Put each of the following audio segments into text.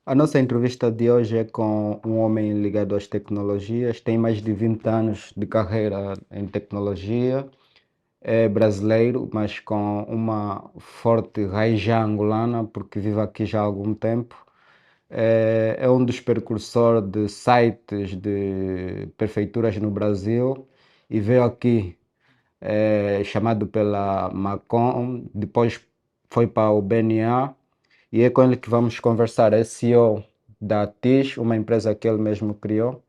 A nossa entrevista de hoje é com um homem ligado às tecnologias, tem mais de 20 anos de carreira em tecnologia, é brasileiro, mas com uma forte raiz já angolana, porque vive aqui já há algum tempo. É um dos precursores de sites de prefeituras no Brasil e veio aqui chamado pela Macom, depois foi para o BNA e é com ele que vamos conversar. É CEO da TIS, uma empresa que ele mesmo criou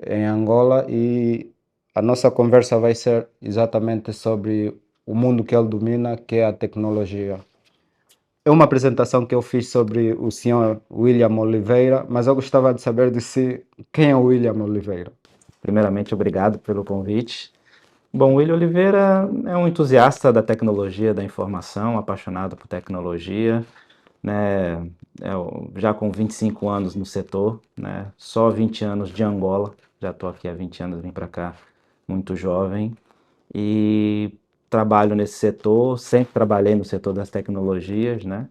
em Angola, e a nossa conversa vai ser exatamente sobre o mundo que ele domina, que é a tecnologia. É uma apresentação que eu fiz sobre o senhor William Oliveira, mas eu gostava de saber de si quem é o William Oliveira. Primeiramente, obrigado pelo convite. Bom, William Oliveira é um entusiasta da tecnologia, da informação, apaixonado por tecnologia, né? Já com 25 anos no setor, né? Só 20 anos de Angola, já estou aqui há 20 anos, vim para cá muito jovem e trabalho nesse setor, sempre trabalhei no setor das tecnologias, né?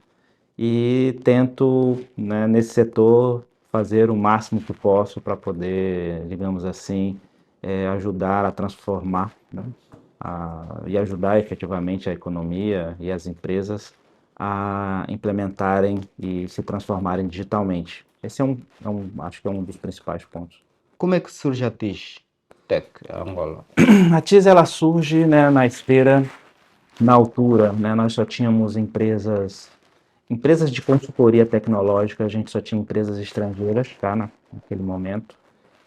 E tento, né, nesse setor, fazer o máximo que posso para poder, digamos assim, ajudar a transformar, né, e ajudar efetivamente a economia e as empresas a implementarem e se transformarem digitalmente. Esse acho que é um dos principais pontos. Como é que surge a TIS Tech Angola? A TIS ela surge, né, na esteira, na altura, né, nós só tínhamos empresas de consultoria tecnológica, a gente só tinha empresas estrangeiras, tá, naquele momento.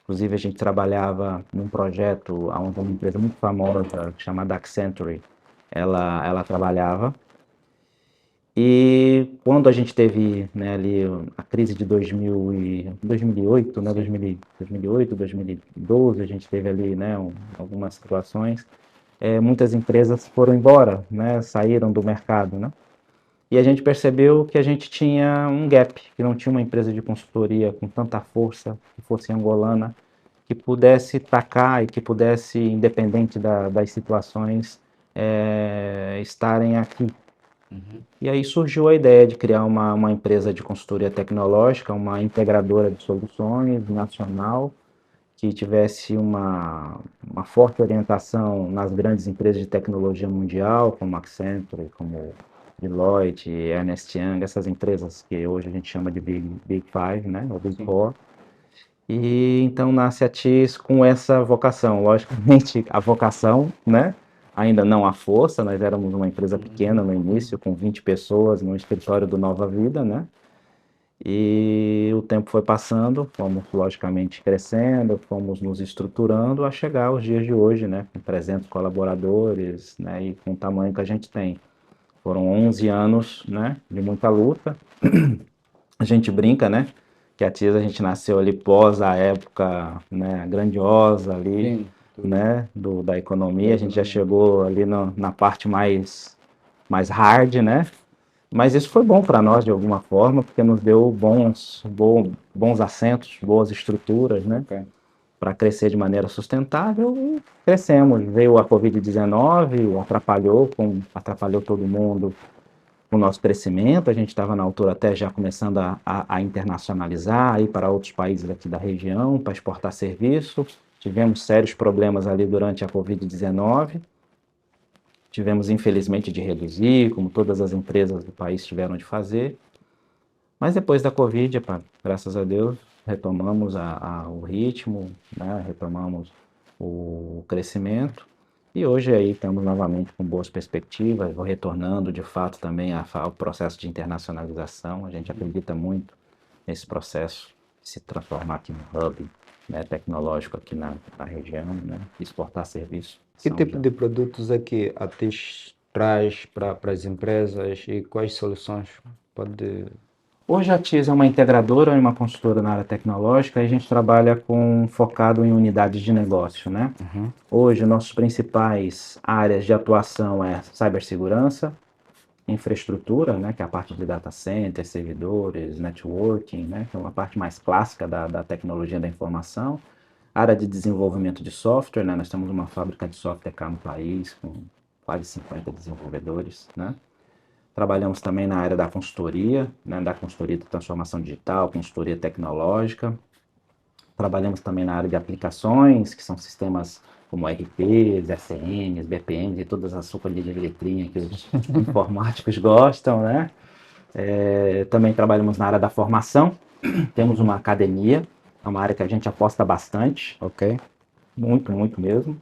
Inclusive, a gente trabalhava num projeto onde uma empresa muito famosa, chamada Accenture, ela trabalhava. E quando a gente teve, né, ali a crise de 2008, né, 2008, 2012, a gente teve ali, né, algumas situações, muitas empresas foram embora, né, saíram do mercado, né? E a gente percebeu que a gente tinha um gap, que não tinha uma empresa de consultoria com tanta força, que fosse angolana, que pudesse tacar e que pudesse, independente das situações, estarem aqui. E aí surgiu a ideia de criar uma empresa de consultoria tecnológica, uma integradora de soluções nacional, que tivesse uma forte orientação nas grandes empresas de tecnologia mundial, como Accenture, como Deloitte, Ernst Young, essas empresas que hoje a gente chama de Big Five, né, ou Big Sim. Four. E então nasce a TIS com essa vocação. Logicamente, a vocação, né, ainda não a força, nós éramos uma empresa pequena no início, com 20 pessoas, no escritório do Nova Vida, né, e o tempo foi passando, fomos logicamente crescendo, fomos nos estruturando a chegar aos dias de hoje, né, com 300 colaboradores, né, e com o tamanho que a gente tem. Foram 11 anos, né, de muita luta. A gente brinca, né, que a TIS a gente nasceu ali pós a época, né, grandiosa ali, Sim, né, da da economia. A gente já economia. chegou ali na parte mais hard, né, mas isso foi bom para nós de alguma forma, porque nos deu bons assentos, boas estruturas, né, Ok. para crescer de maneira sustentável e crescemos. Veio a Covid-19, atrapalhou todo mundo o nosso crescimento. A gente estava na altura até já começando a internacionalizar, a ir para outros países aqui da região para exportar serviço. Tivemos sérios problemas ali durante a Covid-19. Tivemos, infelizmente, de reduzir, como todas as empresas do país tiveram de fazer. Mas depois da Covid, graças a Deus, retomamos o ritmo, né? Retomamos o crescimento. E hoje aí estamos novamente com boas perspectivas, vou retornando de fato também ao processo de internacionalização. A gente acredita muito nesse processo de se transformar aqui no hub, né, tecnológico aqui na região, né, exportar serviços. Que São tipo já de produtos é que a TIS traz para as empresas e quais soluções pode... Hoje a TIS é uma integradora e uma consultora na área tecnológica e a gente trabalha focado em unidades de negócio, né? Uhum. Hoje, nossas principais áreas de atuação é cibersegurança, infraestrutura, né, que é a parte de data center, servidores, networking, né, que é uma parte mais clássica da tecnologia da informação. Área de desenvolvimento de software, né, nós temos uma fábrica de software cá no país com quase 50 desenvolvedores, né? Trabalhamos também na área da consultoria, né, da consultoria de transformação digital, consultoria tecnológica. Trabalhamos também na área de aplicações, que são sistemas como RPs, SCMs, BPMs e todas as sopas de letrinha que os informáticos gostam, né? Também trabalhamos na área da formação, temos uma academia, é uma área que a gente aposta bastante, Ok. muito, muito mesmo.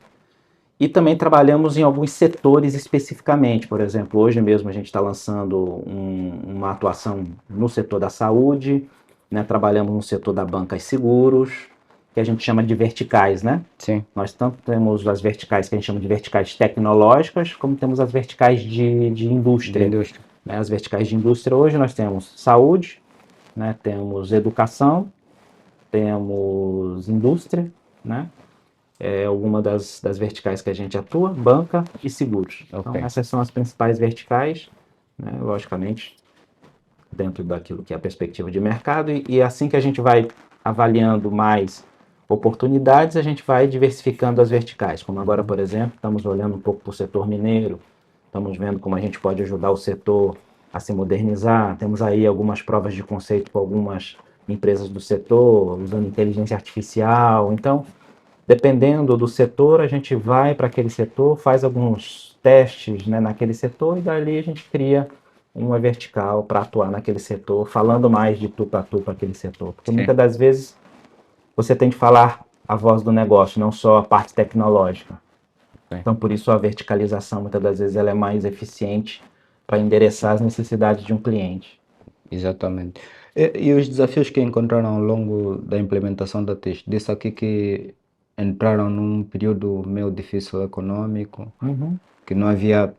E também trabalhamos em alguns setores especificamente, por exemplo, hoje mesmo a gente está lançando uma atuação no setor da saúde, né? Trabalhamos no setor da banca e seguros, que a gente chama de verticais, né? Sim. Nós tanto temos as verticais que a gente chama de verticais tecnológicas, como temos as verticais de De indústria. indústria. Né? As verticais de indústria hoje nós temos saúde, né? Temos educação, temos indústria, né? Alguma das verticais que a gente atua, banca e seguros. Ok. Então, essas são as principais verticais, né? Logicamente, dentro daquilo que é a perspectiva de mercado, e assim que a gente vai avaliando mais oportunidades, a gente vai diversificando as verticais. Como agora, por exemplo, estamos olhando um pouco para o setor mineiro, estamos vendo como a gente pode ajudar o setor a se modernizar, temos aí algumas provas de conceito com algumas empresas do setor, usando inteligência artificial. Então, dependendo do setor, a gente vai para aquele setor, faz alguns testes, né, naquele setor e dali a gente cria uma vertical para atuar naquele setor, falando mais de tu para aquele setor. Porque Sim. muitas das vezes você tem que falar a voz do negócio, não só a parte tecnológica. Sim. Então, por isso a verticalização, muitas das vezes, ela é mais eficiente para endereçar as necessidades de um cliente. Exatamente. E os desafios que encontraram ao longo da implementação da TIS? Disse aqui que entraram num período meio difícil econômico, que não havia,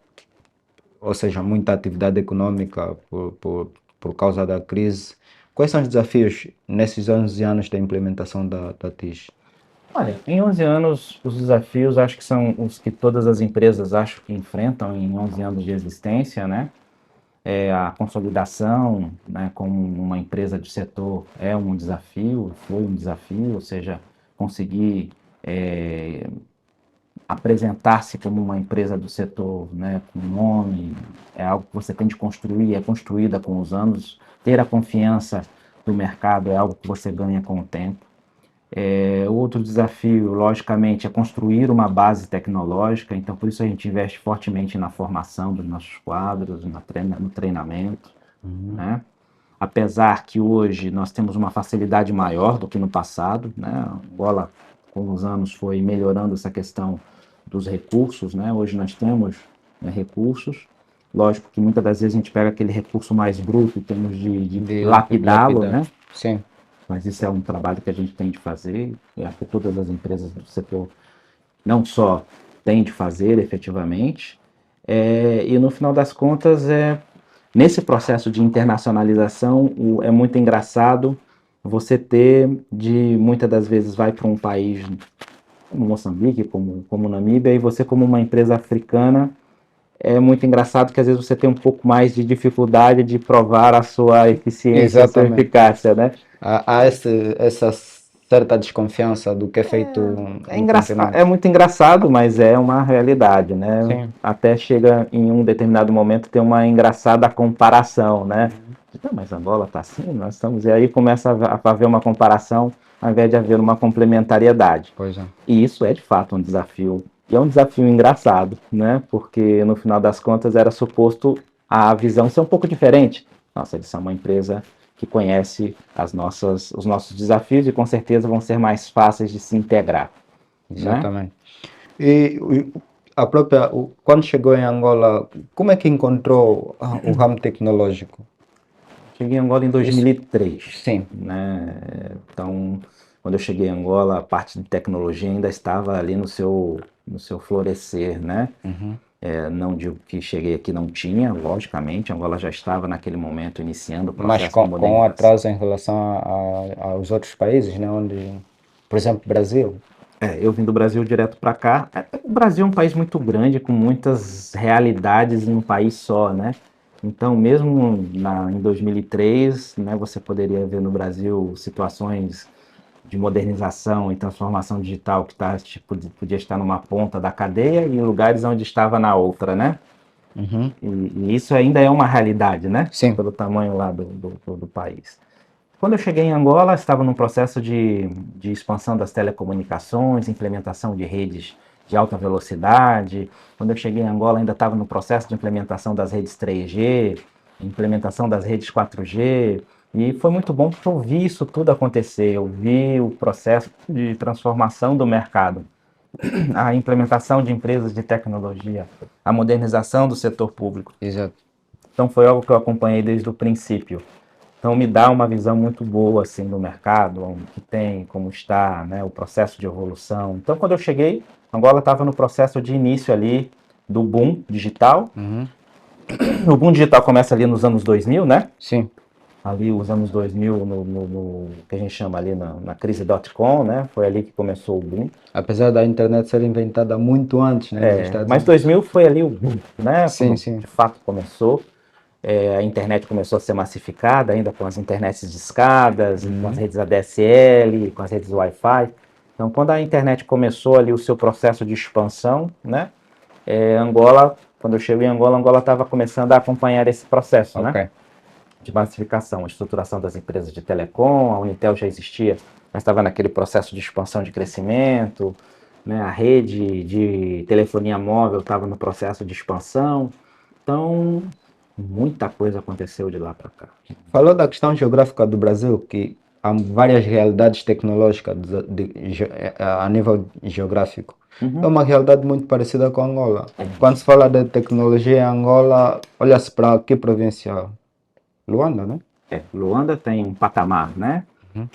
ou seja, muita atividade econômica por causa da crise. Quais são os desafios nesses 11 anos da implementação da TIS? Olha, em 11 anos, os desafios acho que são os que todas as empresas acho que enfrentam em 11 anos de existência, né? A consolidação, né, como uma empresa de setor é um desafio, foi um desafio, ou seja, conseguir apresentar-se como uma empresa do setor, né, com nome, é algo que você tem de construir, é construída com os anos, ter a confiança do mercado é algo que você ganha com o tempo. Outro desafio, logicamente, é construir uma base tecnológica, então por isso a gente investe fortemente na formação dos nossos quadros, no treinamento, né? Apesar que hoje nós temos uma facilidade maior do que no passado, né? A Angola, com os anos, foi melhorando essa questão dos recursos, né? Hoje nós temos, né, recursos. Lógico que muitas das vezes a gente pega aquele recurso mais bruto e temos de lapidá-lo, né? Sim. Mas isso é um trabalho que a gente tem de fazer, e acho que todas as empresas do setor não só têm de fazer efetivamente, e no final das contas, nesse processo de internacionalização, é muito engraçado você ter muitas das vezes vai para um país como Moçambique, como Namíbia, e você como uma empresa africana, é muito engraçado que às vezes você tem um pouco mais de dificuldade de provar a sua eficiência, a sua Exatamente. eficácia, né? Há essa certa desconfiança do que é feito no continente. É muito engraçado, mas é uma realidade, né? Sim. Até chega em um determinado momento ter uma engraçada comparação, né? Não, mas Angola está assim, nós estamos. E aí começa a haver uma comparação ao invés de haver uma complementariedade. Pois é. E isso é de fato um desafio. E é um desafio engraçado, né? Porque no final das contas era suposto a visão ser um pouco diferente. Nossa, eles são uma empresa que conhece os nossos desafios e com certeza vão ser mais fáceis de se integrar, né? Exatamente. E a própria, quando chegou em Angola, como é que encontrou o ramo tecnológico? Cheguei em Angola em 2003, Sim. né? Então, quando eu cheguei em Angola, a parte de tecnologia ainda estava ali no seu florescer, né? Não digo que cheguei aqui não tinha, logicamente, Angola já estava naquele momento iniciando o Mas processo de com modernização. atraso em relação aos outros países, né? Onde, por exemplo, Brasil. Eu vim do Brasil direto para cá. O Brasil é um país muito grande, com muitas realidades em um país só, né? Então, mesmo em 2003, né, você poderia ver no Brasil situações de modernização e transformação digital que podia estar numa ponta da cadeia e em lugares onde estava na outra, né? Uhum. E isso ainda é uma realidade, né? Sim. Pelo tamanho lá do país. Quando eu cheguei em Angola, estava num processo de expansão das telecomunicações, implementação de redes de alta velocidade. Quando eu cheguei em Angola, ainda estava no processo de implementação das redes 3G, implementação das redes 4G. E foi muito bom porque eu vi isso tudo acontecer, eu vi o processo de transformação do mercado, a implementação de empresas de tecnologia, a modernização do setor público. Exato. Então foi algo que eu acompanhei desde o princípio. Então me dá uma visão muito boa assim do mercado, o que tem, como está, né, o processo de evolução. Então quando eu cheguei, Angola estava no processo de início ali do boom digital. Uhum. O boom digital começa ali nos anos 2000, né? Sim. Ali os anos 2000, no que a gente chama ali na crise .com, né? Foi ali que começou o boom. Apesar da internet ser inventada muito antes, né, nos Estados Mas Unidos. 2000 foi ali o boom, né? Sim, Quando sim. de fato começou. A internet começou a ser massificada, ainda com as internets de escadas, com as redes ADSL, com as redes Wi-Fi. Então, quando a internet começou ali o seu processo de expansão, né? Angola, quando eu cheguei em Angola, Angola estava começando a acompanhar esse processo, né? Ok. De massificação, a estruturação das empresas de telecom, a Unitel já existia, mas estava naquele processo de expansão de crescimento, né? A rede de telefonia móvel estava no processo de expansão. Então, muita coisa aconteceu de lá para cá. Falou da questão geográfica do Brasil, que há várias realidades tecnológicas a nível geográfico. É uma realidade muito parecida com Angola. Quando se fala de tecnologia em Angola, olha-se para que província? Luanda, né? Luanda tem um patamar, né?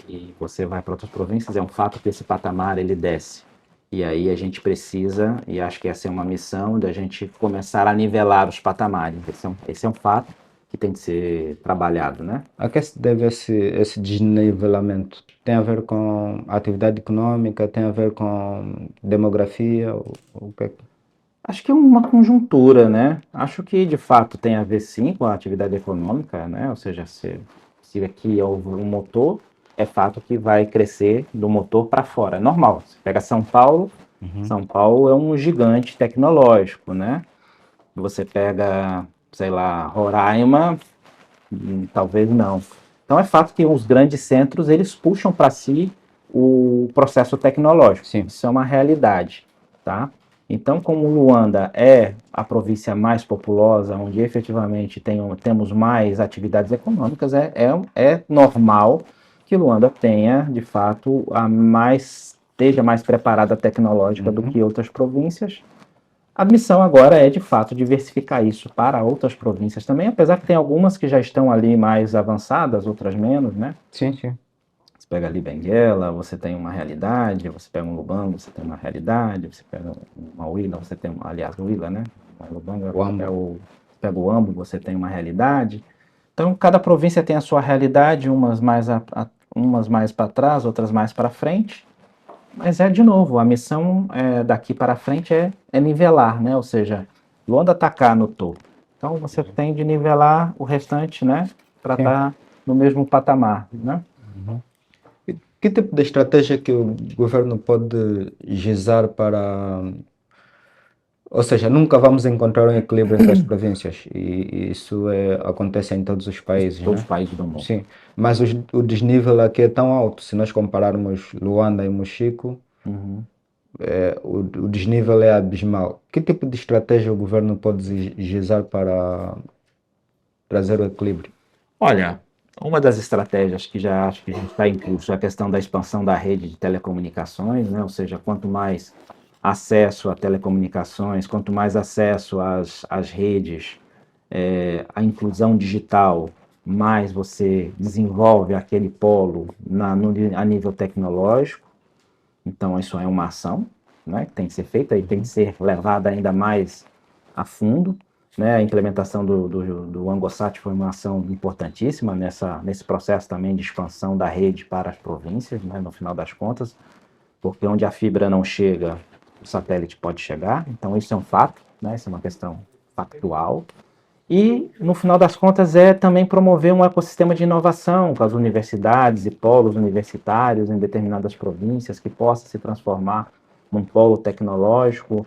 E você vai para outras províncias, é um fato que esse patamar ele desce. E aí a gente precisa, e acho que essa é uma missão, da gente começar a nivelar os patamares. Esse é um fato que tem que ser trabalhado, né? A que se deve esse desnivelamento? Tem a ver com atividade econômica, tem a ver com demografia, o que é que- Acho que é uma conjuntura, né? Acho que de fato tem a ver sim com a atividade econômica, né? Ou seja, se aqui houve um motor, é fato que vai crescer do motor para fora. É normal. Você pega São Paulo, São Paulo é um gigante tecnológico, né? Você pega, sei lá, Roraima, talvez não. Então é fato que os grandes centros eles puxam para si o processo tecnológico. Sim. Isso é uma realidade, tá? Então, como Luanda é a província mais populosa, onde efetivamente temos mais atividades econômicas, é normal que Luanda tenha, de fato, esteja mais preparada tecnológica do que outras províncias. A missão agora é, de fato, diversificar isso para outras províncias também, apesar que tem algumas que já estão ali mais avançadas, outras menos, né? Sim, sim. Você pega ali Benguela, você tem uma realidade, você pega um Lubango, você tem uma realidade, você pega uma Huila, você tem, aliás, Huila, né? Lubango O AMBO. pega o Ambo, você tem uma realidade. Então, cada província tem a sua realidade, umas mais para trás, outras mais para frente. Mas de novo, a missão daqui para frente é nivelar, né? Ou seja, Luanda está cá no topo. Então você tem de nivelar o restante, né? Para Sim. estar no mesmo patamar, né? Que tipo de estratégia que o governo pode gizar para. Ou seja, nunca vamos encontrar um equilíbrio entre as províncias e isso acontece em todos os países, Todos né? os países do mundo. Sim, mas o desnível aqui é tão alto, se nós compararmos Luanda e Mochico, o desnível é abismal. Que tipo de estratégia o governo pode gizar para trazer o equilíbrio? Olha, uma das estratégias que já acho que a gente está em curso é a questão da expansão da rede de telecomunicações, né? Ou seja, quanto mais acesso a telecomunicações, quanto mais acesso às redes, a inclusão digital, mais você desenvolve aquele polo a nível tecnológico. Então, isso é uma ação, né, que tem que ser feita e tem que ser levada ainda mais a fundo. Né? A implementação do ANGOSAT foi uma ação importantíssima nesse processo também de expansão da rede para as províncias, né, no final das contas, porque onde a fibra não chega, o satélite pode chegar. Então, isso é um fato, né? Isso é uma questão factual. E, no final das contas, é também promover um ecossistema de inovação com as universidades e polos universitários em determinadas províncias que possa se transformar num polo tecnológico,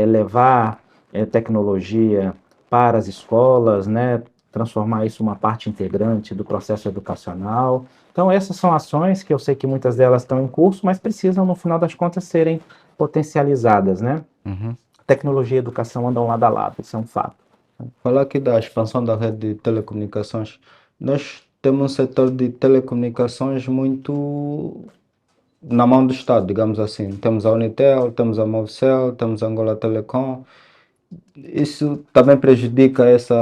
levar tecnologia para as escolas, né, transformar isso uma parte integrante do processo educacional. Então, essas são ações que eu sei que muitas delas estão em curso, mas precisam, no final das contas, serem potencializadas, né? Uhum. Tecnologia e educação andam lado a lado, isso é um fato. Falar aqui da expansão da rede de telecomunicações. Nós temos um setor de telecomunicações muito na mão do Estado, digamos assim. Temos a Unitel, temos a Movicel, temos a Angola Telecom. Isso também prejudica essa,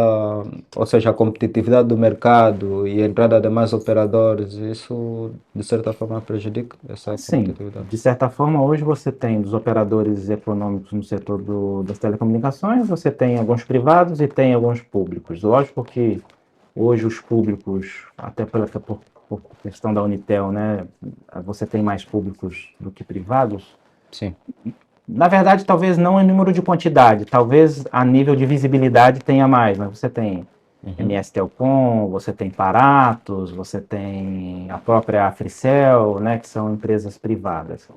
ou seja, a competitividade do mercado e a entrada de mais operadores. Isso, de certa forma, prejudica essa Sim, competitividade. de certa forma, hoje você tem dos operadores econômicos no setor das telecomunicações, você tem alguns privados e tem alguns públicos. Lógico que hoje os públicos, até por questão da Unitel, né, você tem mais públicos do que privados. Sim. Na verdade, talvez não em número de quantidade, talvez a nível de visibilidade tenha mais, mas você tem MS Telcom, você tem Paratos, você tem a própria Africell, né, que são empresas privadas.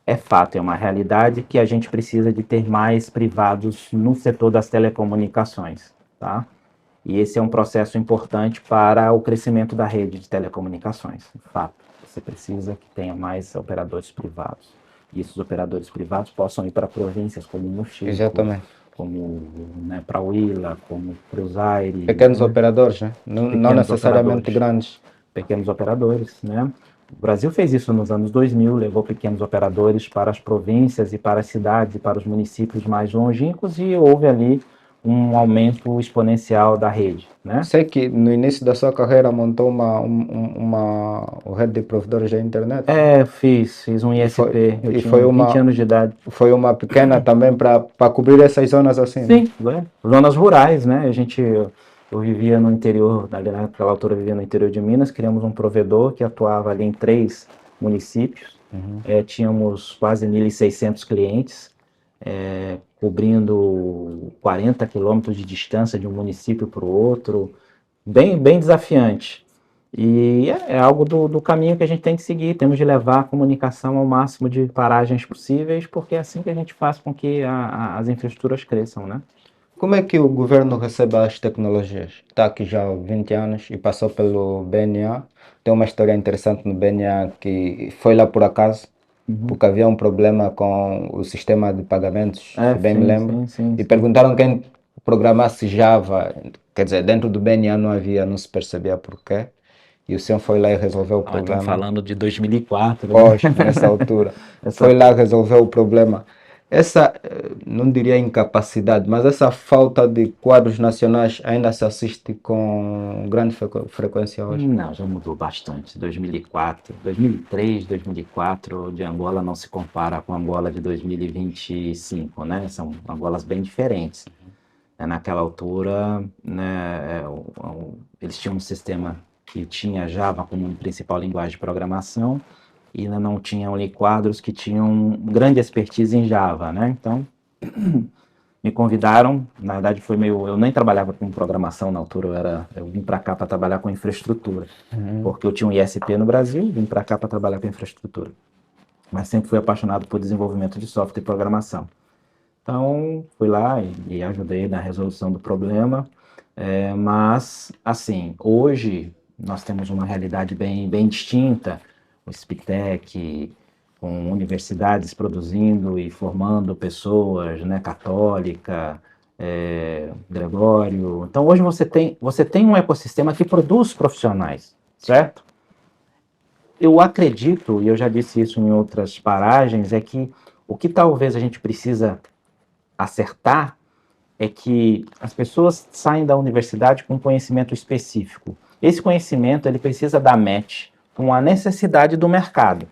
É fato, é uma realidade que a gente precisa de ter mais privados no setor das telecomunicações, tá? E esse é um processo importante para o crescimento da rede de telecomunicações. Fato, você precisa que tenha mais operadores privados. E esses operadores privados possam ir para províncias como Mochico, Exatamente. como, né, para Huila, como Cruzeiro. Pequenos Né? operadores, né? Não Pequenos necessariamente operadores. grandes. Pequenos operadores, né? O Brasil fez isso nos anos 2000, levou pequenos operadores para as províncias e para as cidades e para os municípios mais longínquos e houve ali um aumento exponencial da rede, né? Sei que no início da sua carreira montou uma rede de provedores da internet. Fiz um E foi, ISP, eu e tinha 20 anos de idade. foi uma pequena também para cobrir essas zonas assim, né? Sim, zonas rurais, né? Eu vivia no interior, naquela altura eu vivia no interior de Minas, criamos um provedor que atuava ali em 3 municípios, tínhamos quase 1.600 clientes, cobrindo 40 quilômetros de distância de um município para o outro, bem desafiante. E é algo do caminho que a gente tem que seguir, temos de levar a comunicação ao máximo de paragens possíveis, porque é assim que a gente faz com que as infraestruturas cresçam, né? Como é que o governo recebe as tecnologias? Está aqui já há 20 anos e passou pelo BNA. Tem uma história interessante no BNA que foi lá por acaso, porque havia um problema com o sistema de pagamentos, se bem me lembro, e Sim. perguntaram quem programasse Java. Quer dizer, dentro do BNA não havia, não se percebia porquê. E o senhor foi lá e resolveu o Estamos problema. falando de 2004, né? Pois, nessa altura. Foi lá resolver o problema. Essa, não diria incapacidade, mas essa falta de quadros nacionais ainda se assiste com grande frequência hoje. Não, já mudou bastante. 2004, 2003, 2004, de Angola não se compara com a Angola de 2025, né? São Angolas bem diferentes. Naquela altura, né, eles tinham um sistema que tinha Java como principal linguagem de programação e ainda não tinham ali quadros que tinham grande expertise em Java, né? Então, me convidaram, na verdade foi meio, eu nem trabalhava com programação na altura, eu vim para cá para trabalhar com infraestrutura, porque eu tinha um ISP no Brasil, vim para cá para trabalhar com infraestrutura, mas sempre fui apaixonado por desenvolvimento de software e programação. Então, fui lá e ajudei na resolução do problema, mas, assim, hoje nós temos uma realidade bem distinta, o Spitec, com universidades produzindo e formando pessoas, né, Católica, Gregório. Então, hoje você tem um ecossistema que produz profissionais, certo? Eu acredito, e eu já disse isso em outras paragens, é que o que talvez a gente precisa acertar é que as pessoas saem da universidade com conhecimento específico. Esse conhecimento ele precisa dar match com a necessidade do mercado,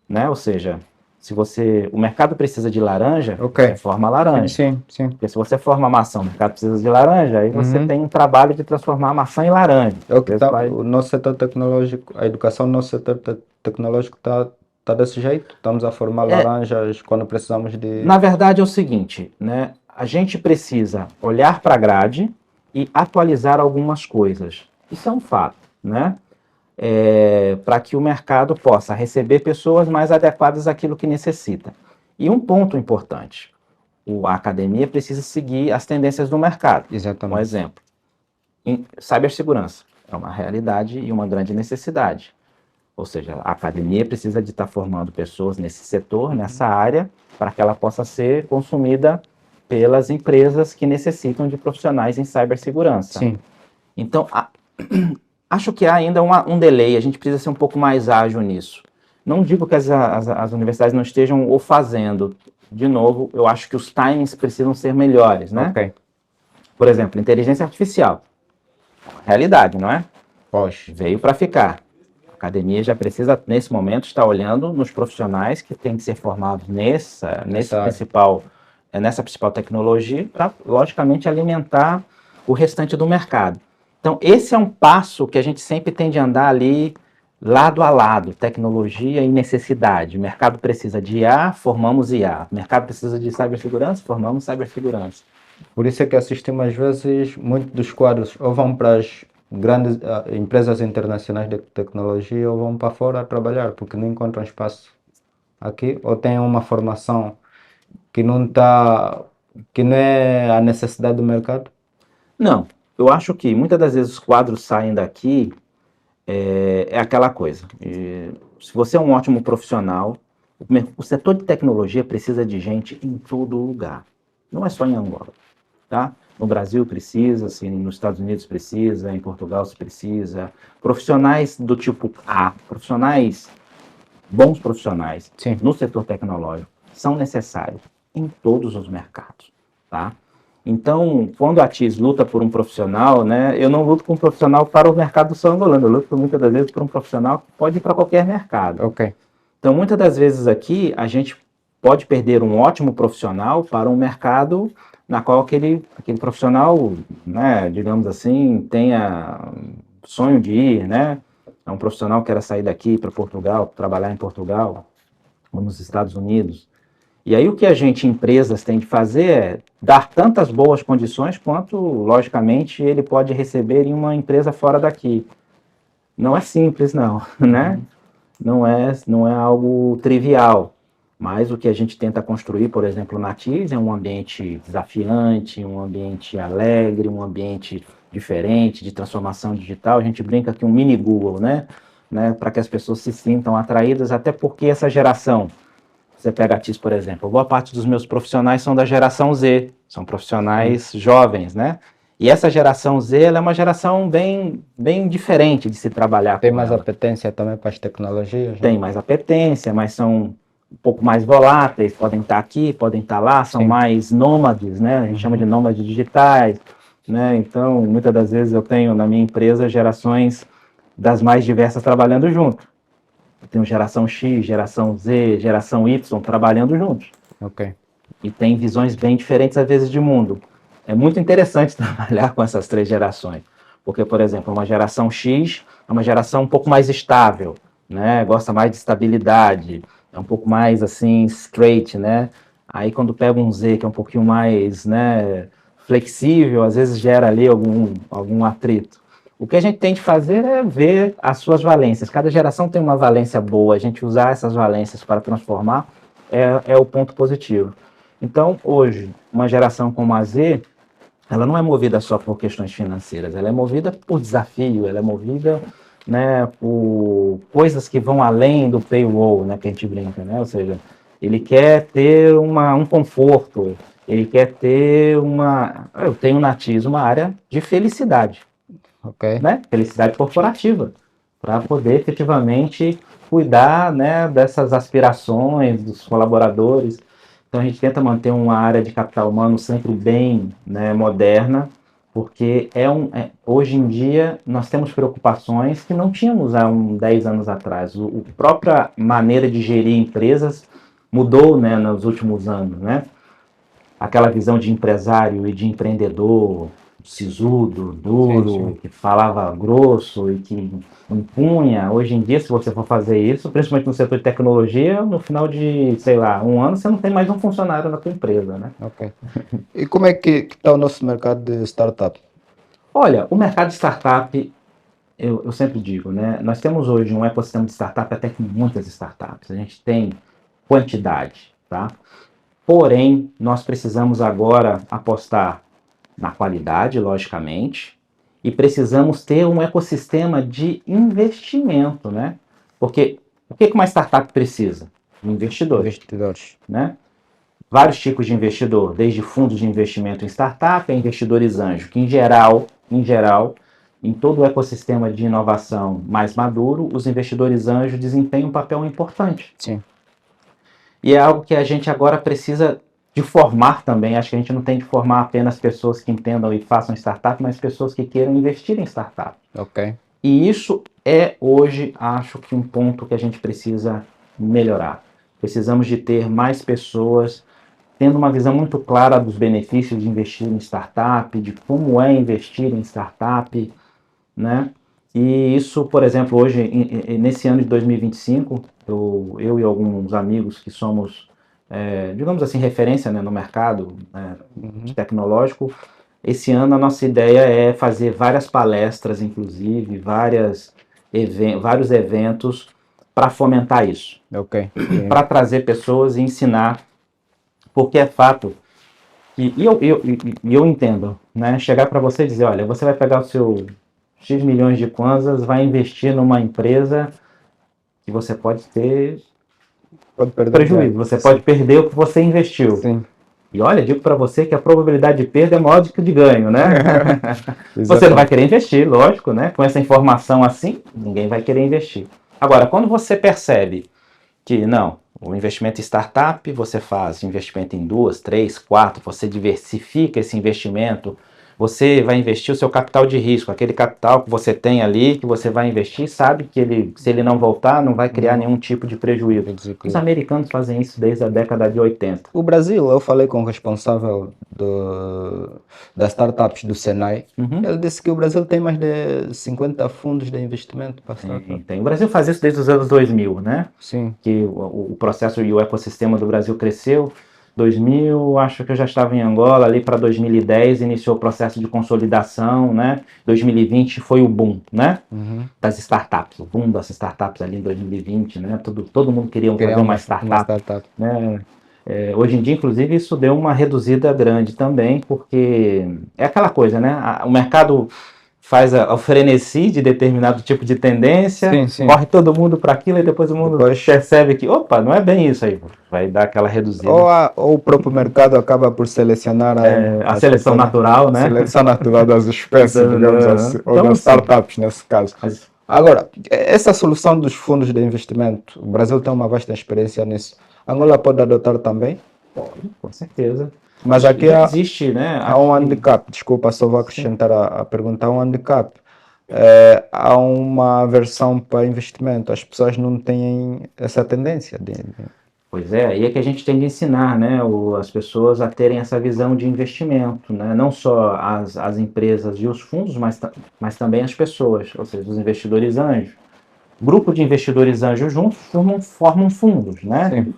né? Ou seja, se o mercado precisa de laranja, você forma laranja. Sim. Porque se você forma maçã, o mercado precisa de laranja, aí você tem um trabalho de transformar a maçã em laranja. É o que tá, o nosso setor tecnológico, a educação no nosso setor tecnológico tá desse jeito. Estamos a formar laranjas quando precisamos de. Na verdade é o seguinte, né? A gente precisa olhar para a grade e atualizar algumas coisas. Isso é um fato, né? Para que o mercado possa receber pessoas mais adequadas àquilo que necessita. E um ponto importante, a academia precisa seguir as tendências do mercado. Um Exatamente. exemplo, em cibersegurança é uma realidade e uma grande necessidade. Ou seja, a academia precisa de estar formando pessoas nesse setor, nessa área, para que ela possa ser consumida pelas empresas que necessitam de profissionais em cibersegurança. Sim, Então, acho que há ainda um delay, a gente precisa ser um pouco mais ágil nisso. Não digo que as universidades não estejam o fazendo. De novo, eu acho que os timings precisam ser melhores, né? ok. Por exemplo, inteligência artificial. Realidade, não é? Pois, Veio para ficar. A academia já precisa, nesse momento, estar olhando nos profissionais que têm que ser formados nessa principal tecnologia para, logicamente, alimentar o restante do mercado. Então, esse é um passo que a gente sempre tem de andar ali lado a lado, tecnologia e necessidade. O mercado precisa de IA, formamos IA. O mercado precisa de cibersegurança, formamos cibersegurança. por isso é que assistimos às vezes muitos dos quadros ou vão para as grandes empresas internacionais de tecnologia ou vão para fora trabalhar, porque não encontram espaço aqui, ou têm uma formação que não está, que não é a necessidade do mercado. Não, eu acho que muitas das vezes os quadros saem daqui, é aquela coisa. Se você é um ótimo profissional, o setor de tecnologia precisa de gente em todo lugar. Não é só em Angola, tá? No Brasil precisa, assim, nos Estados Unidos precisa, em Portugal se precisa. Profissionais do tipo A, bons profissionais Sim, no setor tecnológico são necessários em todos os mercados, tá? Então, quando a TIS luta por um profissional, né, eu não luto por um profissional para o mercado só angolano, eu luto muitas das vezes por um profissional que pode ir para qualquer mercado. ok. Então, muitas das vezes aqui, a gente pode perder um ótimo profissional para um mercado na qual aquele profissional, né, digamos assim, tenha sonho de ir, né? É um profissional que quer sair daqui para Portugal, trabalhar em Portugal ou nos Estados Unidos. E aí o que a gente, empresas, tem de fazer é dar tantas boas condições quanto, logicamente, ele pode receber em uma empresa fora daqui. Não é simples, não, né? Não é algo trivial, mas o que a gente tenta construir, por exemplo, na TIS, é um ambiente desafiante, um ambiente alegre, um ambiente diferente, de transformação digital. A gente brinca que um mini Google, né, para que as pessoas se sintam atraídas, até porque essa geração, você pega a TIS, por exemplo, boa parte dos meus profissionais são da geração Z, são profissionais jovens, né? E essa geração Z, ela é uma geração bem, bem diferente de se trabalhar Tem com mais ela. apetência também para as tecnologias, né? Tem mais apetência, mas são um pouco mais voláteis, podem estar aqui, podem estar lá, são Sim. mais nômades, né? A gente chama de nômades digitais, né? Então, muitas das vezes eu tenho na minha empresa gerações das mais diversas trabalhando junto. Eu tenho geração X, geração Z, geração Y trabalhando juntos. Ok. E tem visões bem diferentes, às vezes, de mundo. É muito interessante trabalhar com essas três gerações. Porque, por exemplo, uma geração X é uma geração um pouco mais estável, né? Gosta mais de estabilidade, é um pouco mais, assim, straight, né? Aí, quando pega um Z, que é um pouquinho mais, né, flexível, às vezes gera ali algum atrito. O que a gente tem de fazer é ver as suas valências. Cada geração tem uma valência boa. A gente usar essas valências para transformar é o ponto positivo. Então, hoje, uma geração como a Z, ela não é movida só por questões financeiras, ela é movida por desafio, ela é movida, né, por coisas que vão além do paywall, né, que a gente brinca, né? Ou seja, ele quer ter um conforto, ele quer ter eu tenho na TIS uma área de felicidade, Ok. né? Felicidade corporativa, para poder efetivamente cuidar, né, dessas aspirações dos colaboradores. Então a gente tenta manter uma área de capital humano sempre bem, né, moderna, porque hoje em dia nós temos preocupações que não tínhamos há 10 anos atrás. A própria maneira de gerir empresas mudou, né, nos últimos anos, né? Aquela visão de empresário e de empreendedor, sisudo, Sim, duro, sim. que falava grosso e que impunha. Hoje em dia, se você for fazer isso, principalmente no setor de tecnologia, no final de, sei lá, um ano, você não tem mais um funcionário na tua empresa, né? Ok. E como é que está o nosso mercado de startup? Olha, o mercado de startup, eu sempre digo, né? Nós temos hoje um ecossistema de startup até com muitas startups. A gente tem quantidade, tá? Porém, nós precisamos agora apostar na qualidade, logicamente, e precisamos ter um ecossistema de investimento, né? Porque o que uma startup precisa? De investidores, Investidores. né? Vários tipos de investidor, desde fundos de investimento em startup a investidores anjo, que em geral, em todo o ecossistema de inovação mais maduro, os investidores anjos desempenham um papel importante. Sim. E é algo que a gente agora precisa de formar também. Acho que a gente não tem que formar apenas pessoas que entendam e façam startup, mas pessoas que queiram investir em startup. Ok. E isso é hoje, acho que um ponto que a gente precisa melhorar. Precisamos de ter mais pessoas tendo uma visão muito clara dos benefícios de investir em startup, de como é investir em startup, né? E isso, por exemplo, hoje, nesse ano de 2025, eu e alguns amigos que somos, digamos assim, referência, né, no mercado, né, tecnológico, esse ano a nossa ideia é fazer várias palestras, inclusive, vários eventos para fomentar isso, Ok. para trazer pessoas e ensinar, porque é fato e eu entendo, né? Chegar para você e dizer, olha, você vai pegar o seu X milhões de kwanzas, vai investir numa empresa que você pode ter Pode perder prejuízo, dinheiro. você Sim. pode perder o que você investiu. Sim. E olha, digo para você que a probabilidade de perda é maior do que de ganho, né? Você não vai querer investir, lógico, né? Com essa informação assim, ninguém vai querer investir. Agora, quando você percebe que não, o investimento em startup, você faz investimento em 2, 3, 4, você diversifica esse investimento, você vai investir o seu capital de risco, aquele capital que você tem ali, que você vai investir, sabe que ele, se ele não voltar, não vai criar nenhum tipo de prejuízo. Os americanos fazem isso desde a década de 80. O Brasil, eu falei com o responsável das startups do Senai. Ele disse que o Brasil tem mais de 50 fundos de investimento para startups. Tem. O Brasil faz isso desde os anos 2000, né? Sim. Que o processo e o ecossistema do Brasil cresceu. 2000, acho que eu já estava em Angola, ali para 2010 iniciou o processo de consolidação, né? 2020 foi o boom, né? Das startups, o boom das startups ali em 2020, né? Todo mundo queria fazer uma startup. Né? Hoje em dia, inclusive, isso deu uma reduzida grande também, porque é aquela coisa, né? O mercado faz o frenesi de determinado tipo de tendência, Sim. corre todo mundo para aquilo e depois o mundo percebe que, opa, não é bem isso aí, vai dar aquela reduzida. Ou o próprio mercado acaba por selecionar a seleção natural, né? A seleção natural das espécies, digamos assim, ou Então, das startups, nesse caso. Agora, essa solução dos fundos de investimento, o Brasil tem uma vasta experiência nisso. Angola pode adotar também? Pode, com certeza. Mas aqui existe, né? Há um handicap, desculpa, só vou acrescentar a pergunta, há um handicap. Há uma versão para investimento, as pessoas não têm essa tendência Pois é, aí é que a gente tem de ensinar, né, as pessoas a terem essa visão de investimento, né, não só as empresas e os fundos, mas também as pessoas, ou seja, os investidores anjos. Grupo de investidores anjos juntos formam fundos, né? Sim.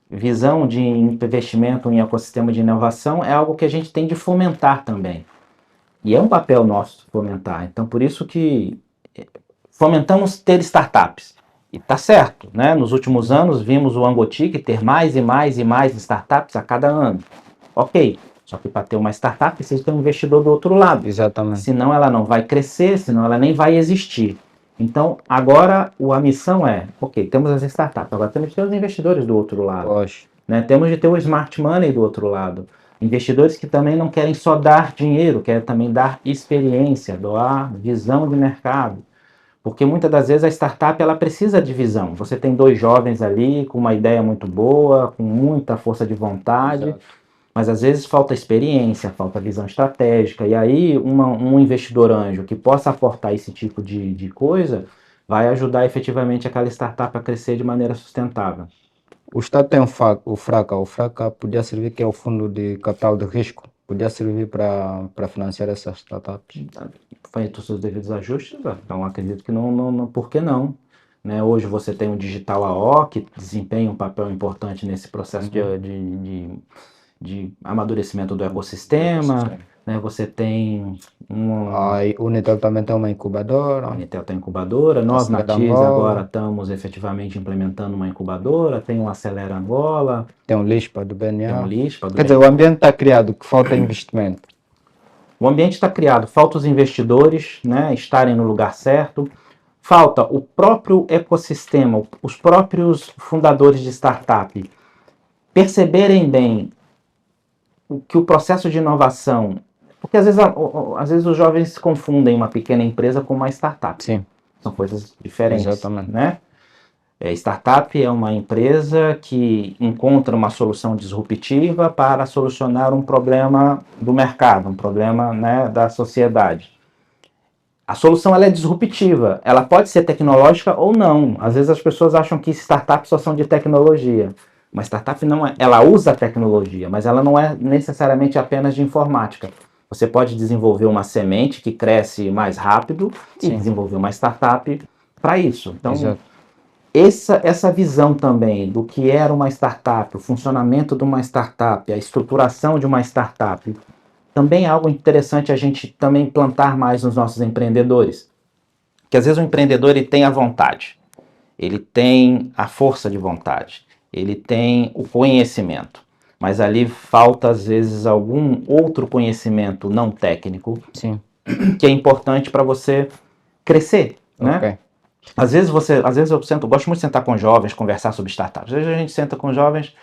Visão de investimento em ecossistema de inovação é algo que a gente tem de fomentar também. E é um papel nosso fomentar. Então, por isso que fomentamos ter startups. E tá certo, né? Nos últimos anos vimos o Angotic ter mais e mais e mais startups a cada ano. Ok, só que para ter uma startup precisa ter um investidor do outro lado. Exatamente. Senão ela não vai crescer, senão ela nem vai existir. Então, agora a missão é, ok, temos as startups, agora temos que ter os investidores do outro lado. Né? Temos de ter o smart money do outro lado. Investidores que também não querem só dar dinheiro, querem também dar experiência, doar visão de mercado. Porque muitas das vezes a startup ela precisa de visão. Você tem dois jovens ali com uma ideia muito boa, com muita força de vontade, mas às vezes falta experiência, falta visão estratégica. E aí um investidor anjo que possa aportar esse tipo de coisa vai ajudar efetivamente aquela startup a crescer de maneira sustentável. O Estado tem o FRACA. O FRACA podia servir, que é o Fundo de Capital de Risco, podia servir para financiar essas startups. Feito os seus devidos ajustes, então acredito que não, por que não? Né? Hoje você tem o Digital AO, que desempenha um papel importante nesse processo de amadurecimento do ecossistema. né? Você tem A Unitel também tem uma a incubadora, Unitel tem incubadora, nós na TIS agora Angola, estamos efetivamente implementando uma incubadora, tem o Acelera Angola, tem o LISPA do tem um BNA. LISPA do Quer dizer, BN. o ambiente está criado, que falta investimento. O ambiente está criado, falta os investidores, né, estarem no lugar certo, falta o próprio ecossistema, os próprios fundadores de startup perceberem bem que o processo de inovação, porque às vezes os jovens confundem uma pequena empresa com uma startup, Sim, são coisas diferentes, exatamente. né? Startup é uma empresa que encontra uma solução disruptiva para solucionar um problema do mercado, um problema, né, da sociedade. A solução ela é disruptiva, ela pode ser tecnológica ou não. Às vezes as pessoas acham que startups só são de tecnologia. Uma startup não é, ela usa a tecnologia, mas ela não é necessariamente apenas de informática. Você pode desenvolver uma semente que cresce mais rápido e Sim, desenvolver uma startup para isso. Então, exato. essa visão também do que era uma startup, o funcionamento de uma startup, a estruturação de uma startup, também é algo interessante a gente também plantar mais nos nossos empreendedores. Que às vezes o empreendedor ele tem a vontade, ele tem a força de vontade, ele tem o conhecimento, mas ali falta às vezes algum outro conhecimento não técnico Sim, que é importante para você crescer, né? ok. Às vezes eu gosto muito de sentar com jovens, conversar sobre startups. Às vezes a gente senta com jovens,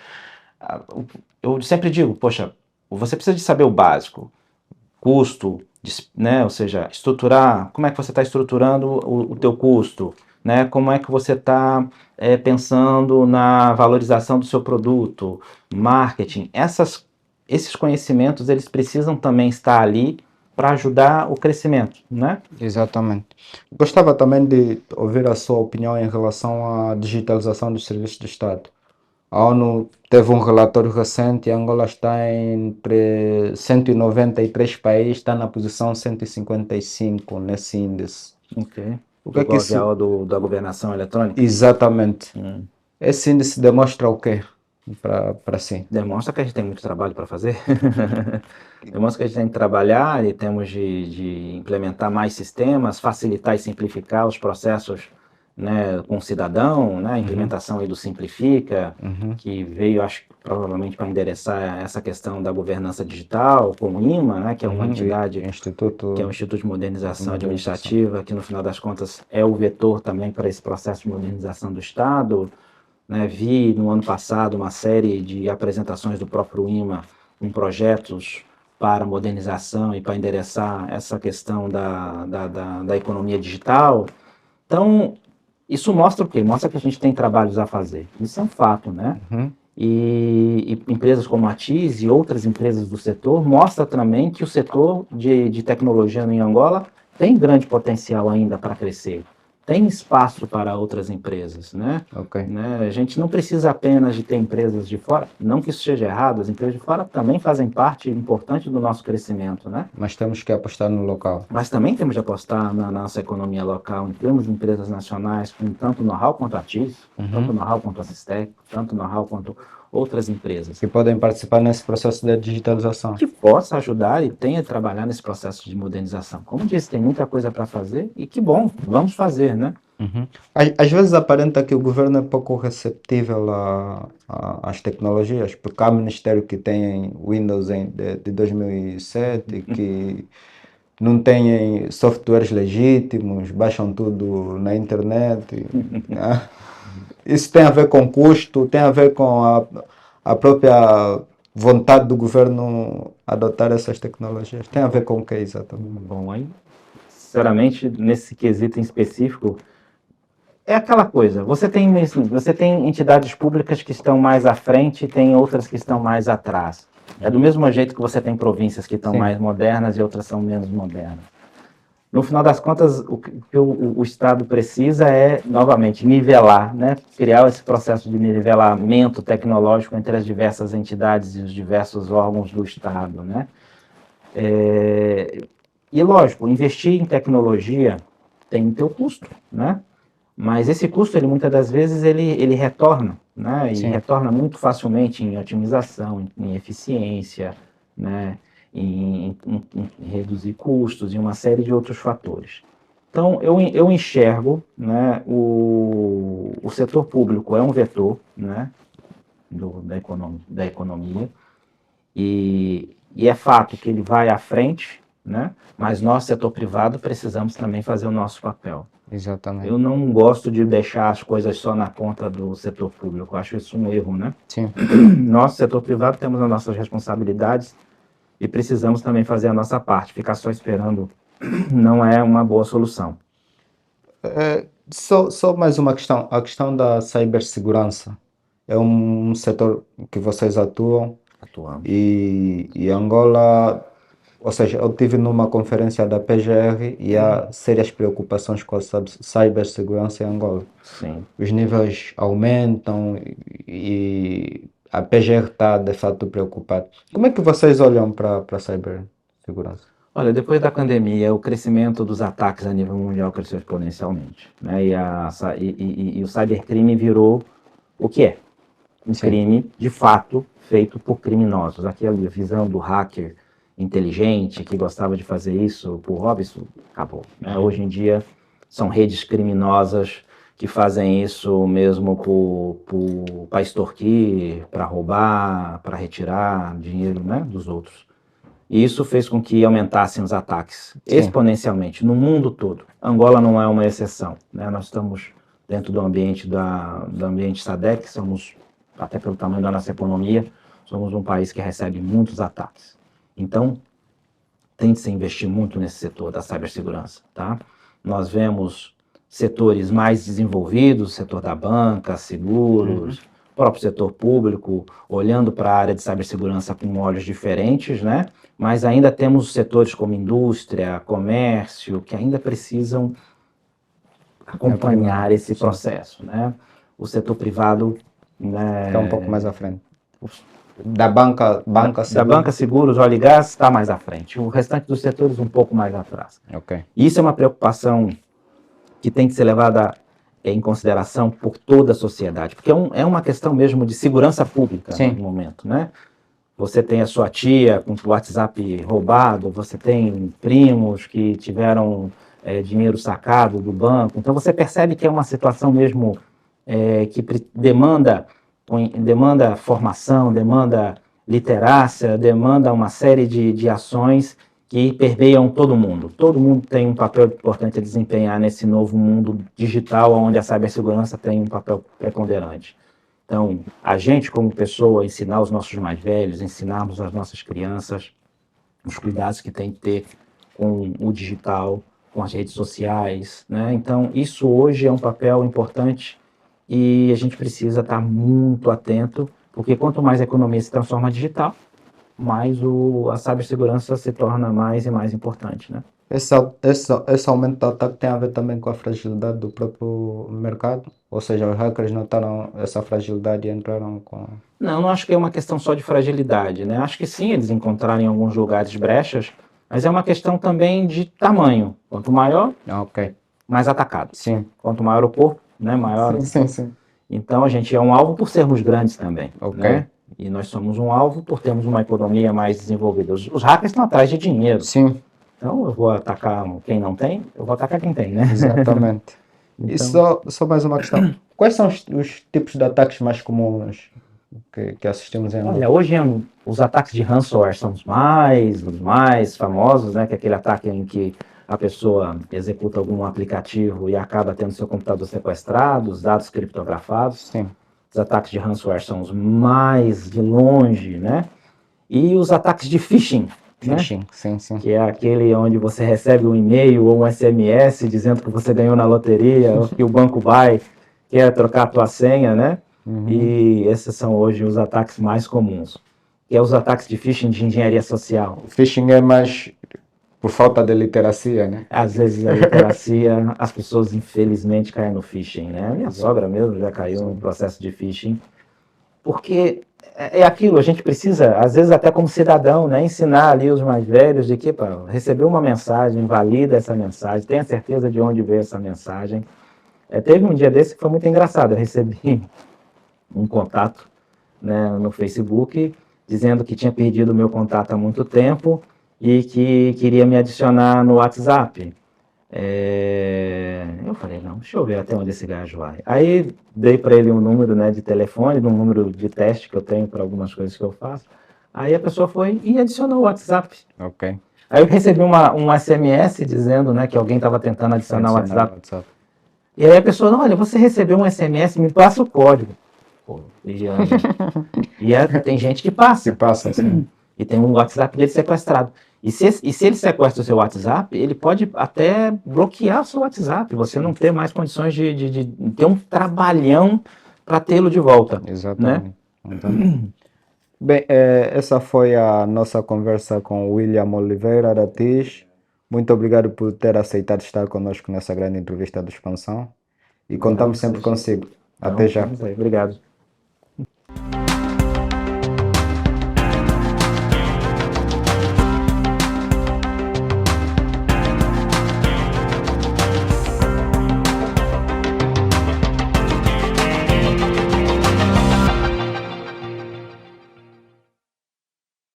eu sempre digo, poxa, você precisa de saber o básico, custo, né? Ou seja, estruturar, como é que você está estruturando o teu custo, né? Como é que você está pensando na valorização do seu produto, marketing, esses conhecimentos eles precisam também estar ali para ajudar o crescimento, né? Exatamente. Gostava também de ouvir a sua opinião em relação à digitalização dos serviços do Estado. A ONU teve um relatório recente e Angola está entre 193 países, está na posição 155 nesse índice. Ok. O que Do é que isso GovAO da governação eletrônica. exatamente? Esse índice demonstra o quê para si? Demonstra que a gente tem muito trabalho para fazer. Demonstra que a gente tem que trabalhar e temos de implementar mais sistemas, facilitar e simplificar os processos, né, com o cidadão, né, a implementação aí do Simplifica, que veio, acho, provavelmente para endereçar essa questão da governança digital, com o IMA, né, que é uma entidade, Instituto que é o Instituto de Modernização de Modernização. Administrativa, que no final das contas é o vetor também para esse processo de modernização do Estado. Né, vi no ano passado uma série de apresentações do próprio IMA com projetos para modernização e para endereçar essa questão da economia digital. Então, isso mostra o quê? Mostra que a gente tem trabalhos a fazer. Isso é um fato, né? E empresas como a TIS e outras empresas do setor mostram também que o setor de tecnologia em Angola tem grande potencial ainda para crescer. Tem espaço para outras empresas, né? Ok. A gente não precisa apenas de ter empresas de fora, não que isso seja errado, as empresas de fora também fazem parte importante do nosso crescimento, né? Mas temos que apostar no local. Mas também temos de apostar na nossa economia local, em termos de empresas nacionais, com tanto know-how quanto a TIS, tanto know-how quanto a Sistec, tanto know-how quanto outras empresas, Que podem participar nesse processo de digitalização. que possa ajudar e tenha de trabalhar nesse processo de modernização. Como disse, tem muita coisa para fazer e que bom, vamos fazer, né? Às vezes aparenta que o governo é pouco receptível às tecnologias, porque há ministério que tem Windows de 2007, que não têm softwares legítimos, baixam tudo na internet. Né? Isso tem a ver com custo, tem a ver com a própria vontade do governo adotar essas tecnologias. Tem a ver com o que exatamente? Bom, aí, sinceramente, nesse quesito em específico, é aquela coisa, você tem entidades públicas que estão mais à frente e tem outras que estão mais atrás. É do mesmo jeito que você tem províncias que estão Sim. mais modernas e outras são menos modernas. No final das contas, o que o Estado precisa é, novamente, nivelar, né? Criar esse processo de nivelamento tecnológico entre as diversas entidades e os diversos órgãos do Estado, né? E, lógico, investir em tecnologia tem o seu custo, né? Mas esse custo, ele muitas das vezes, ele retorna, né? E Sim. retorna muito facilmente em otimização, em eficiência, né? em reduzir custos e uma série de outros fatores. Então, eu enxergo, né, o setor público é um vetor, né, da economia, e é fato que ele vai à frente, né, mas nós, setor privado, precisamos também fazer o nosso papel. Exatamente. Eu não gosto de deixar as coisas só na conta do setor público, eu acho isso um erro, né? Sim. Nós, setor privado, temos as nossas responsabilidades e precisamos também fazer a nossa parte. Ficar só esperando não é uma boa solução. Só mais uma questão. A questão da cibersegurança é um setor que vocês atuam Atuamos. e Angola, ou seja, eu estive numa conferência da PGR e há sérias preocupações com a cibersegurança em Angola. Sim. Os níveis aumentam e a PGR está de fato preocupada. Como é que vocês olham para a cibersegurança? Olha, depois da pandemia, o crescimento dos ataques a nível mundial cresceu exponencialmente, né? E o cybercrime virou o que é? Um Sim. crime, de fato, feito por criminosos. Aquela visão do hacker inteligente que gostava de fazer isso por hobby, isso acabou, né? Hoje em dia, são redes criminosas que fazem isso mesmo para extorquir, para roubar, para retirar dinheiro, né, dos outros. E isso fez com que aumentassem os ataques exponencialmente no mundo todo. Angola não é uma exceção, né? Nós estamos dentro do ambiente do ambiente SADC, somos, até pelo tamanho da nossa economia, somos um país que recebe muitos ataques. Então, tem de se investir muito nesse setor da cibersegurança, tá? Nós vemos setores mais desenvolvidos, setor da banca, seguros, próprio setor público, olhando para a área de cibersegurança com olhos diferentes, né? Mas ainda temos setores como indústria, comércio, que ainda precisam acompanhar esse processo, né? O setor privado, né, Está um pouco mais à frente. Da banca, da banca, seguros, óleo e gás está mais à frente. O restante dos setores um pouco mais atrás. Ok. Isso é uma preocupação que tem que ser levada em consideração por toda a sociedade, porque é uma questão mesmo de segurança pública no momento, né? Você tem a sua tia com o WhatsApp roubado, você tem primos que tiveram dinheiro sacado do banco, então você percebe que é uma situação mesmo que demanda formação, demanda literácia, demanda uma série de ações que permeiam todo mundo. Todo mundo tem um papel importante a desempenhar nesse novo mundo digital, onde a cibersegurança tem um papel preponderante. Então, a gente, como pessoa, ensinar os nossos mais velhos, ensinarmos as nossas crianças os cuidados que tem que ter com o digital, com as redes sociais, né? Então, isso hoje é um papel importante e a gente precisa estar muito atento, porque quanto mais a economia se transforma digital, mais a cibersegurança se torna mais e mais importante, né? Esse aumento do ataque tem a ver também com a fragilidade do próprio mercado? Ou seja, os hackers notaram essa fragilidade e entraram com... Não acho que é uma questão só de fragilidade, né? Acho que sim, eles encontraram em alguns lugares brechas, mas é uma questão também de tamanho. Quanto maior, mais atacado. Sim. Quanto maior o corpo, né, maior... Sim. Então, a gente é um alvo por sermos grandes também, né? E nós somos um alvo por termos uma economia mais desenvolvida. Os hackers estão atrás de dinheiro. Sim. Então, eu vou atacar quem não tem, eu vou atacar quem tem, né? Exatamente. Então... E só mais uma questão. Quais são os tipos de ataques mais comuns que assistimos em Angola? Olha, hoje os ataques de ransomware são os mais famosos, né? Que é aquele ataque em que a pessoa executa algum aplicativo e acaba tendo seu computador sequestrado, os dados criptografados. Sim. Os ataques de ransomware são os mais de longe, né? E os ataques de phishing, né? Sim. Que é aquele onde você recebe um e-mail ou um SMS dizendo que você ganhou na loteria ou que o banco quer trocar a tua senha, né? E esses são hoje os ataques mais comuns. Que é os ataques de phishing de engenharia social. O phishing é mais por falta de literacia, né? Às vezes a literacia, as pessoas infelizmente caem no phishing, né? A minha sogra mesmo já caiu no processo de phishing. Porque é aquilo, a gente precisa, às vezes até como cidadão, né, ensinar ali os mais velhos de que, receber uma mensagem, valida essa mensagem, tenha certeza de onde veio essa mensagem. Teve um dia desse que foi muito engraçado, eu recebi um contato, né, no Facebook dizendo que tinha perdido o meu contato há muito tempo e que queria me adicionar no WhatsApp. Eu falei, não, deixa eu ver até onde esse gajo vai. Aí dei para ele um número, né, de telefone, um número de teste que eu tenho para algumas coisas que eu faço. Aí a pessoa foi e adicionou o WhatsApp. Ok. Aí eu recebi um SMS dizendo, né, que alguém estava tentando adicionar o WhatsApp. E aí a pessoa, não, olha, você recebeu um SMS, me passa o código. Pô, tem gente que passa. Que passa assim. E tem um WhatsApp dele sequestrado. E se ele sequestra o seu WhatsApp, ele pode até bloquear o seu WhatsApp. Você não ter mais condições de ter um trabalhão para tê-lo de volta. Exatamente. Né? Então, bem, essa foi a nossa conversa com o William Oliveira da TIS. Muito obrigado por ter aceitado estar conosco nessa grande entrevista do Expansão. E contamos sempre consigo. Até já. Obrigado.